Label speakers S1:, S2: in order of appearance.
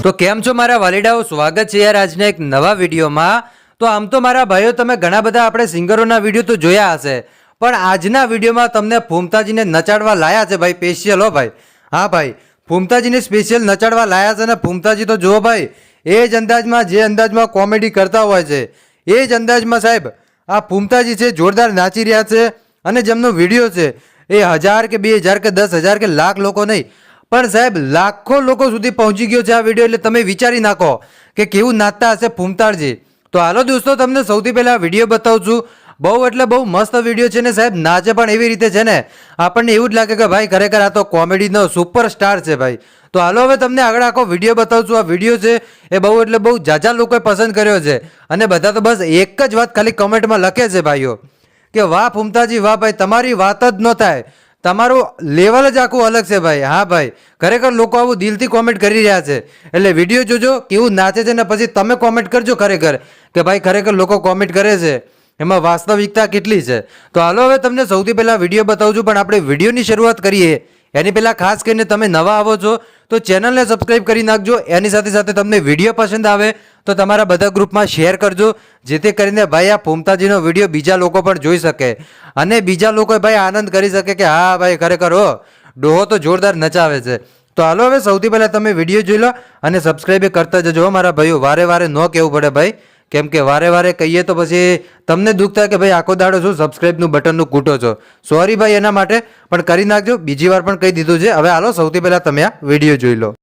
S1: તો કેમ છો મારા વાલીડાઓ, સ્વાગત છે યાર આજના એક નવા વિડીયોમાં। તો આમ તો મારા ભાઈઓ તમે ઘણા બધા આપણે સિંગરોના વિડીયો તો જોયા હશે, પણ આજના વિડીયોમાં તમને ફૂમતાજીને નચાડવા લાયા છે ભાઈ, સ્પેશિયલ હો ભાઈ। હા ભાઈ, ફૂમતાજીને સ્પેશિયલ નચાડવા લાયા છે, અને ફૂમતાજી તો જુઓ ભાઈ, એ જ અંદાજમાં જે અંદાજમાં કોમેડી કરતા હોય છે એ જ અંદાજમાં સાહેબ આ ફૂમતાજી છે જોરદાર નાચી રહ્યા છે। અને જેમનો વિડીયો છે એ 1000 કે 2000 કે 10,000 કે લાખ લોકો નહીં, પણ સાહેબ લાખો લોકો સુધી પહોંચી ગયો છે આ વિડીયો। એટલે તમે વિચારી નાખો કે કેવું નાચતા હશે ફૂમતાજી। તો હાલો દોસ્તો, તમને સૌથી પહેલા આ વિડીયો બતાવું છું। બહુ એટલે બહુ મસ્ત વિડીયો છે ને સાહેબ, નાચે પણ એવી રીતે છે ને આપણને એવું જ લાગે કે ભાઈ ખરેખર આ તો કોમેડીનો સુપરસ્ટાર છે ભાઈ। તો હાલો હવે તમને આગળ આખો વિડીયો બતાવું છું। આ વિડીયો છે એ બહુ એટલે બહુ જાજા લોકોએ પસંદ કર્યો છે, અને બધા તો બસ એક જ વાત ખાલી કમેન્ટમાં લખે છે ભાઈઓ કે વાહ ફૂમતાજી વાહ ભાઈ, તમારી વાત જ ન થાય, તમારું લેવલ જ આખું અલગ છે ભાઈ। હા ભાઈ, ખરેખર લોકો આવું દિલથી કોમેન્ટ કરી રહ્યા છે, એટલે વિડીયો જોજો કેવું નાચે છે ને પછી તમે કોમેન્ટ કરજો ખરેખર કે ભાઈ ખરેખર લોકો કોમેન્ટ કરે છે એમાં વાસ્તવિકતા કેટલી છે। તો હાલો હવે તમને સૌથી પહેલા વિડીયો બતાવું છું, પણ આપણે વિડીયોની શરૂઆત કરીએ એની પહેલાં ખાસ કરીને તમે નવા આવો છો તો ચેનલને સબસ્ક્રાઈબ કરી નાખજો। એની સાથે સાથે તમને વિડીયો પસંદ આવે તો તમારા બધા ગ્રુપમાં શેર કરજો, જેથી કરીને ભાઈ આ ફૂમતાજીનો વિડીયો બીજા લોકો પણ જોઈ શકે અને બીજા લોકો ભાઈ આનંદ કરી શકે કે હા ભાઈ ખરેખર હો ડોહો તો જોરદાર નચાવે છે। તો હાલો હવે સૌથી પહેલાં તમે વિડીયો જોઈ લો અને સબસ્ક્રાઈબ કરતા જજો મારા ભાઈઓ, વારે વારે ન કહેવું પડે ભાઈ, કેમ કે વારે વારે કહીએ તો પછી તમને દુઃખ થાય કે ભાઈ આખો દાડો શું સબસ્ક્રાઈબનું બટનનું કૂટો છો। સોરી ભાઈ એના માટે, પણ કરી નાખજો, બીજી વાર પણ કહી દીધું છે। હવે હાલો સૌથી પહેલાં તમે આ વિડીયો જોઈ લો।